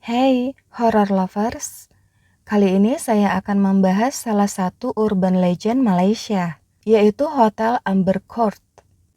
Hey, horror lovers. Kali ini saya akan membahas salah satu urban legend Malaysia, yaitu Hotel Amber Court.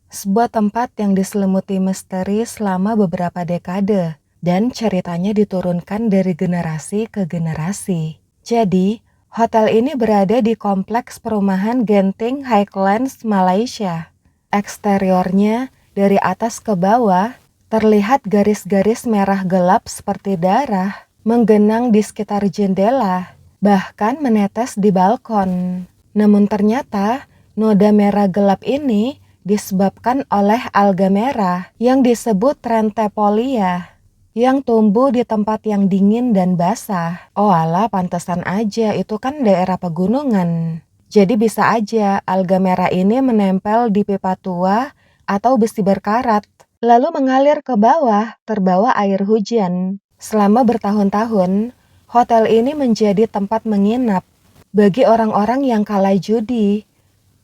Sebuah tempat yang diselimuti misteri selama beberapa dekade, dan ceritanya diturunkan dari generasi ke generasi. Jadi, hotel ini berada di kompleks perumahan Genting Highlands, Malaysia. Eksteriornya dari atas ke bawah terlihat garis-garis merah gelap seperti darah menggenang di sekitar jendela, bahkan menetes di balkon. Namun ternyata noda merah gelap ini disebabkan oleh alga merah yang disebut Trentepolia yang tumbuh di tempat yang dingin dan basah. Oh alah, pantesan aja, itu kan daerah pegunungan. Jadi bisa aja alga merah ini menempel di pipa tua atau besi berkarat, lalu mengalir ke bawah terbawa air hujan. Selama bertahun-tahun, hotel ini menjadi tempat menginap bagi orang-orang yang kalah judi.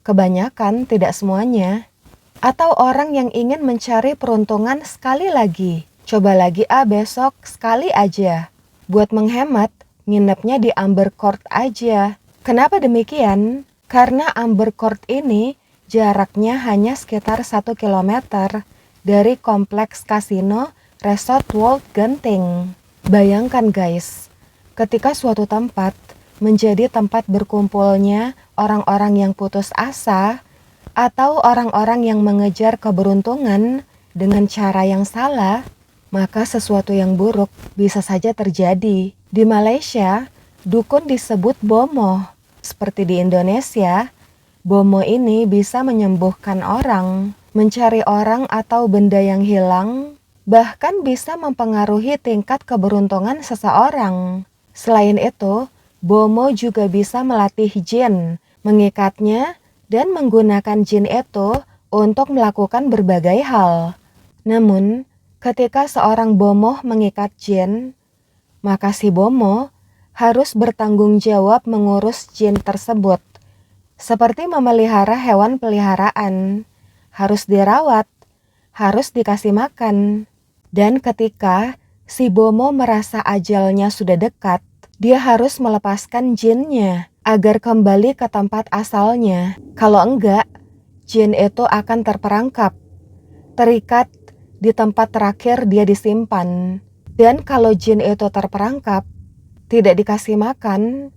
Kebanyakan, tidak semuanya. Atau orang yang ingin mencari peruntungan sekali lagi. Coba lagi besok sekali aja. Buat menghemat, nginepnya di Amber Court aja. Kenapa demikian? Karena Amber Court ini jaraknya hanya sekitar 1 kilometer dari kompleks kasino Resort World Genting. Bayangkan guys, ketika suatu tempat menjadi tempat berkumpulnya orang-orang yang putus asa atau orang-orang yang mengejar keberuntungan dengan cara yang salah, maka sesuatu yang buruk bisa saja terjadi. Di Malaysia, dukun disebut bomoh. Seperti di Indonesia, bomoh ini bisa menyembuhkan orang, mencari orang atau benda yang hilang, bahkan bisa mempengaruhi tingkat keberuntungan seseorang. Selain itu, bomoh juga bisa melatih jin, mengikatnya, dan menggunakan jin itu untuk melakukan berbagai hal. Namun, ketika seorang bomoh mengikat jin, maka si bomoh harus bertanggung jawab mengurus jin tersebut. Seperti memelihara hewan peliharaan, harus dirawat, harus dikasih makan. Dan ketika si bomoh merasa ajalnya sudah dekat, dia harus melepaskan jinnya agar kembali ke tempat asalnya. Kalau enggak, jin itu akan terperangkap, terikat di tempat terakhir dia disimpan. Dan kalau jin itu terperangkap, tidak dikasih makan,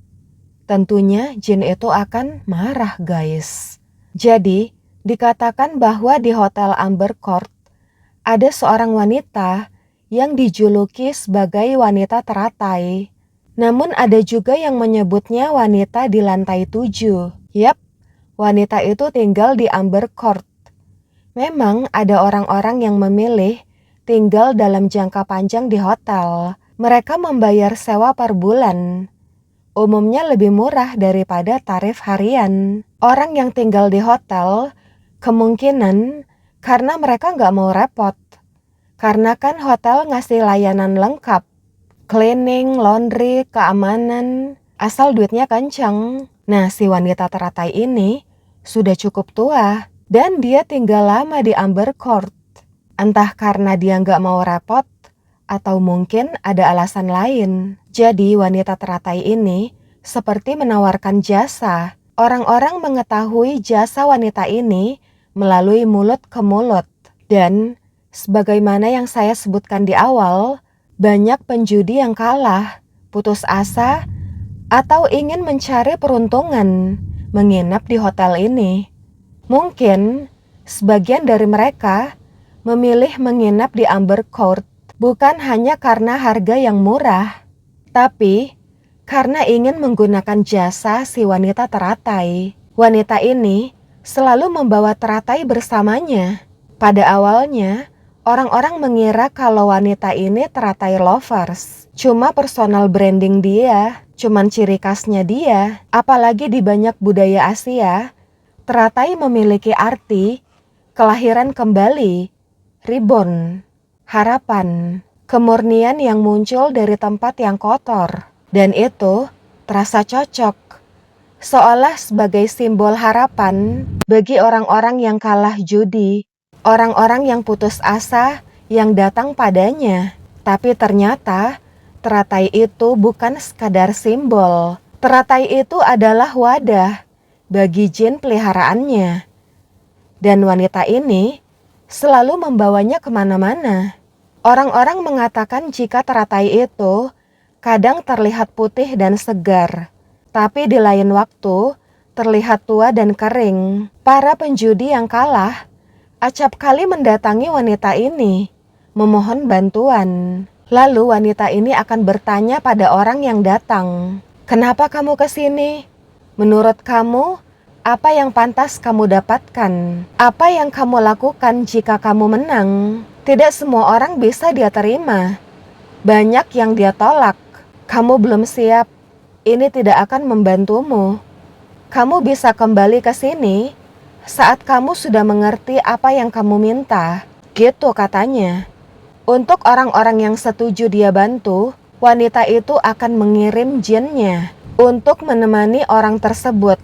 tentunya jin itu akan marah guys. Jadi, dikatakan bahwa di Hotel Amber Court ada seorang wanita yang dijuluki sebagai wanita teratai. Namun ada juga yang menyebutnya wanita di lantai 7. Yap, wanita itu tinggal di Amber Court. Memang ada orang-orang yang memilih tinggal dalam jangka panjang di hotel. Mereka membayar sewa per bulan. Umumnya lebih murah daripada tarif harian. Orang yang tinggal di hotel kemungkinan karena mereka nggak mau repot. Karena kan hotel ngasih layanan lengkap. Cleaning, laundry, keamanan, asal duitnya kencang. Nah, si wanita teratai ini sudah cukup tua dan dia tinggal lama di Amber Court. Entah karena dia nggak mau repot atau mungkin ada alasan lain. Jadi wanita teratai ini seperti menawarkan jasa. Orang-orang mengetahui jasa wanita ini melalui mulut ke mulut. Dan sebagaimana yang saya sebutkan di awal, banyak penjudi yang kalah, putus asa, atau ingin mencari peruntungan menginap di hotel ini. Mungkin sebagian dari mereka memilih menginap di Amber Court bukan hanya karena harga yang murah, tapi karena ingin menggunakan jasa si wanita teratai. Wanita ini selalu membawa teratai bersamanya. Pada awalnya, orang-orang mengira kalau wanita ini teratai lovers. Cuma personal branding dia, cuman ciri khasnya dia. Apalagi di banyak budaya Asia, teratai memiliki arti kelahiran kembali, reborn, harapan, kemurnian yang muncul dari tempat yang kotor. Dan itu terasa cocok, seolah sebagai simbol harapan bagi orang-orang yang kalah judi. Orang-orang yang putus asa yang datang padanya. Tapi ternyata Teratai itu bukan sekadar simbol. Teratai itu adalah wadah bagi jin peliharaannya. Dan wanita ini selalu membawanya kemana-mana. Orang-orang mengatakan jika teratai itu kadang terlihat putih dan segar, tapi di lain waktu terlihat tua dan kering. Para penjudi yang kalah acap kali mendatangi wanita ini, memohon bantuan. Lalu wanita ini akan bertanya pada orang yang datang, "Kenapa kamu ke sini? Menurut kamu, apa yang pantas kamu dapatkan? Apa yang kamu lakukan jika kamu menang?" Tidak semua orang bisa dia terima. Banyak yang dia tolak. "Kamu belum siap. Ini tidak akan membantumu. Kamu bisa kembali ke sini saat kamu sudah mengerti apa yang kamu minta." Gitu katanya. Untuk orang-orang yang setuju dia bantu, wanita itu akan mengirim jinnya untuk menemani orang tersebut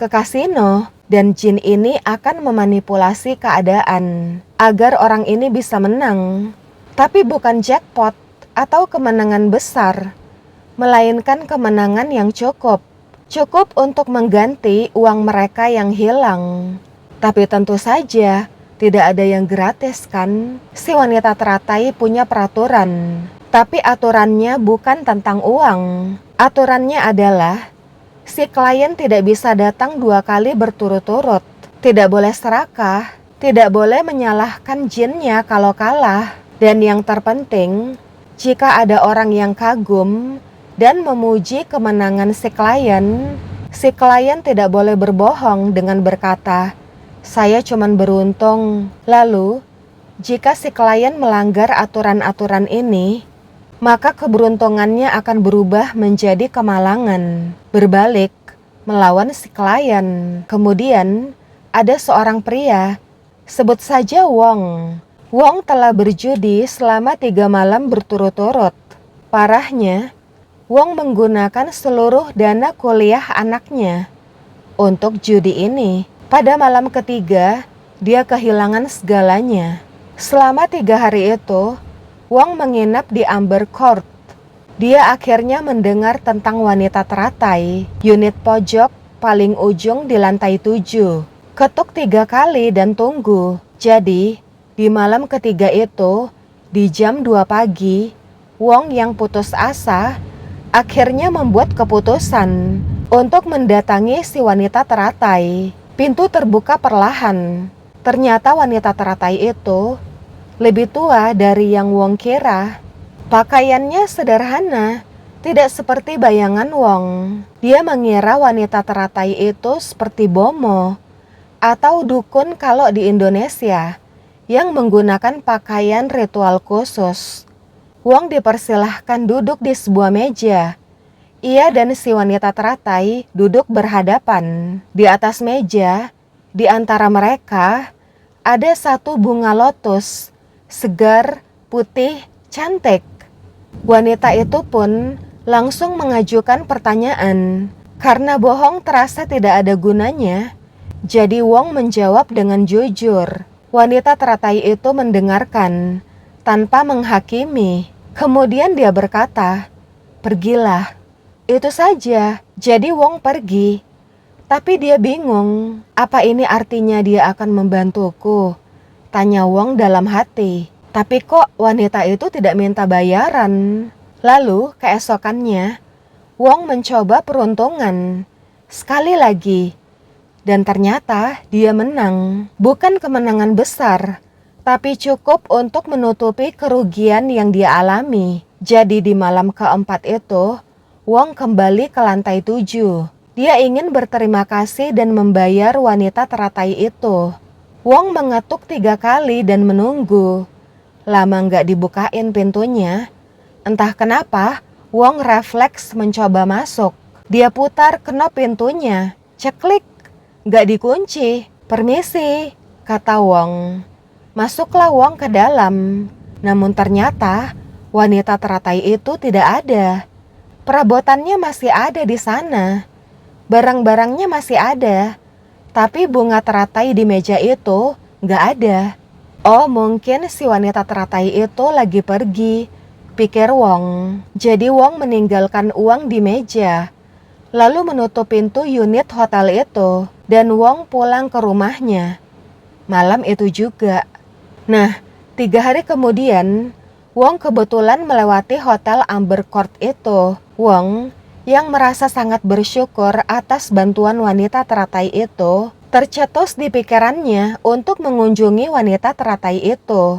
ke kasino, dan jin ini akan memanipulasi keadaan agar orang ini bisa menang. Tapi bukan jackpot atau kemenangan besar, melainkan kemenangan yang cukup untuk mengganti uang mereka yang hilang. Tapi tentu saja tidak ada yang gratis kan? Si wanita teratai punya peraturan. Tapi aturannya bukan tentang uang. Aturannya adalah si klien tidak bisa datang 2 kali berturut-turut. Tidak boleh serakah. Tidak boleh menyalahkan jinnya kalau kalah. Dan yang terpenting, jika ada orang yang kagum dan memuji kemenangan si klien tidak boleh berbohong dengan berkata, "Saya cuman beruntung." Lalu, jika si klien melanggar aturan-aturan ini, maka keberuntungannya akan berubah menjadi kemalangan, berbalik melawan si klien. Kemudian, ada seorang pria, sebut saja Wong. Wong telah berjudi selama 3 malam berturut-turut. Parahnya, Wong menggunakan seluruh dana kuliah anaknya untuk judi ini. Pada malam ketiga, dia kehilangan segalanya. Selama 3 hari itu, Wong menginap di Amber Court. Dia akhirnya mendengar tentang wanita teratai, unit pojok paling ujung di lantai 7. Ketuk 3 kali dan tunggu. Jadi, di malam ketiga itu, di jam 2 pagi, Wong yang putus asa akhirnya membuat keputusan untuk mendatangi si wanita teratai. Pintu terbuka perlahan. Ternyata wanita teratai itu lebih tua dari yang Wong kira. Pakaiannya sederhana, tidak seperti bayangan Wong. Dia mengira wanita teratai itu seperti bomo atau dukun kalau di Indonesia yang menggunakan pakaian ritual khusus. Wong dipersilahkan duduk di sebuah meja. Ia dan si wanita teratai duduk berhadapan. Di atas meja, di antara mereka, ada satu bunga lotus, segar, putih, cantik. Wanita itu pun langsung mengajukan pertanyaan. Karena bohong terasa tidak ada gunanya, jadi Wong menjawab dengan jujur. Wanita teratai itu mendengarkan tanpa menghakimi. Kemudian dia berkata, "Pergilah." Itu saja. Jadi Wong pergi. Tapi dia bingung. Apa ini artinya dia akan membantuku? Tanya Wong dalam hati. Tapi kok wanita itu tidak minta bayaran? Lalu keesokannya, Wong mencoba peruntungan. Sekali lagi. Dan ternyata dia menang. Bukan kemenangan besar, tapi cukup untuk menutupi kerugian yang dia alami. Jadi di malam keempat itu, Wong kembali ke lantai 7. Dia ingin berterima kasih dan membayar wanita teratai itu. Wong mengetuk 3 kali dan menunggu. Lama nggak dibukain pintunya. Entah kenapa, Wong refleks mencoba masuk. Dia putar knop pintunya. Ceklik, nggak dikunci. "Permisi," kata Wong. Masuklah Wong ke dalam. Namun ternyata wanita teratai itu tidak ada. Perabotannya masih ada di sana. Barang-barangnya masih ada. Tapi bunga teratai di meja itu nggak ada. Oh, mungkin si wanita teratai itu lagi pergi pikir Wong. Jadi Wong meninggalkan uang di meja, lalu menutup pintu unit hotel itu, dan Wong pulang ke rumahnya. Malam itu juga. Nah, 3 hari kemudian, Wong kebetulan melewati hotel Amber Court itu. Wong, yang merasa sangat bersyukur atas bantuan wanita teratai itu, tercetus di pikirannya untuk mengunjungi wanita teratai itu,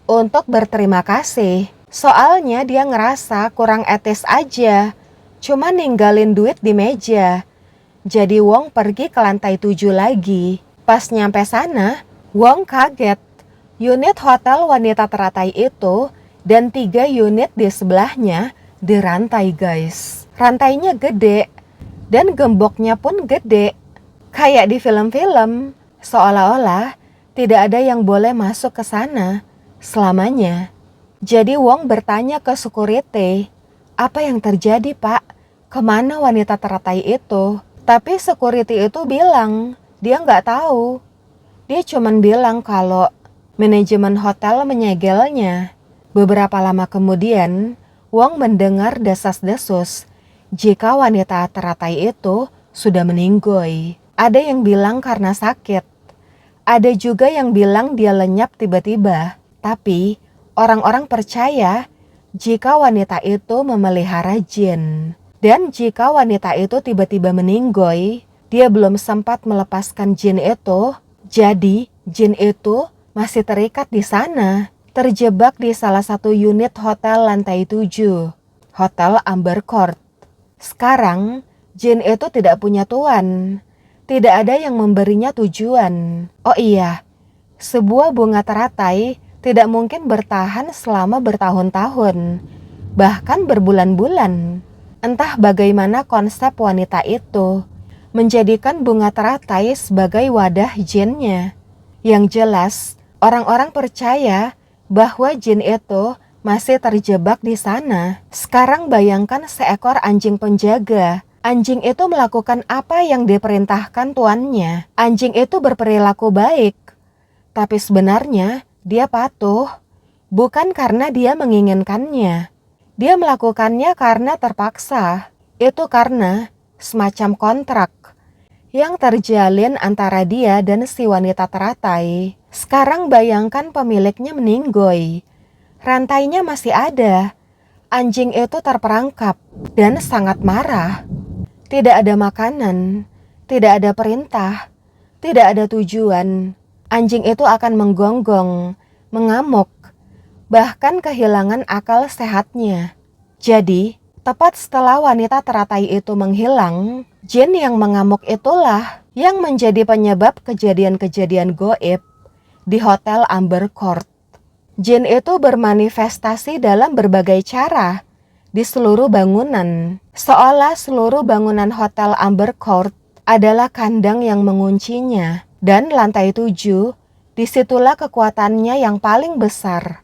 untuk berterima kasih. Soalnya dia ngerasa kurang etis aja, cuma ninggalin duit di meja. Jadi Wong pergi ke lantai 7 lagi. Pas nyampe sana, Wong kaget. Unit hotel wanita teratai itu dan 3 unit di sebelahnya dirantai, guys. Rantainya gede dan gemboknya pun gede. Kayak di film-film, seolah-olah tidak ada yang boleh masuk ke sana selamanya. Jadi Wong bertanya ke security, "Apa yang terjadi, Pak? Kemana wanita teratai itu?" Tapi security itu bilang, dia nggak tahu. Dia cuman bilang kalau manajemen hotel menyegelnya. Beberapa lama kemudian, Wong mendengar desas-desus jika wanita teratai itu sudah meninggoy. Ada yang bilang karena sakit. Ada juga yang bilang dia lenyap tiba-tiba. Tapi orang-orang percaya jika wanita itu memelihara jin. Dan jika wanita itu tiba-tiba meninggoy, dia belum sempat melepaskan jin itu. Jadi jin itu masih terikat di sana, terjebak di salah satu unit hotel lantai 7, Hotel Amber Court. Sekarang jin itu tidak punya tuan. Tidak ada yang memberinya tujuan. Oh iya, sebuah bunga teratai tidak mungkin bertahan selama bertahun-tahun, bahkan berbulan-bulan. Entah bagaimana konsep wanita itu menjadikan bunga teratai sebagai wadah jinnya. Yang jelas, orang-orang percaya bahwa jin itu masih terjebak di sana. Sekarang bayangkan seekor anjing penjaga. Anjing itu melakukan apa yang diperintahkan tuannya. Anjing itu berperilaku baik, tapi sebenarnya dia patuh, bukan karena dia menginginkannya. Dia melakukannya karena terpaksa. Itu karena semacam kontrak yang terjalin antara dia dan si wanita teratai. Sekarang bayangkan pemiliknya meninggoy. Rantainya masih ada. Anjing itu terperangkap dan sangat marah. Tidak ada makanan, tidak ada perintah, tidak ada tujuan. Anjing itu akan menggonggong, mengamuk, bahkan kehilangan akal sehatnya. Jadi, tepat setelah wanita teratai itu menghilang, jin yang mengamuk itulah yang menjadi penyebab kejadian-kejadian goib di Hotel Amber Court. Jin itu bermanifestasi dalam berbagai cara di seluruh bangunan, seolah seluruh bangunan Hotel Amber Court adalah kandang yang menguncinya, dan lantai 7 disitulah kekuatannya yang paling besar.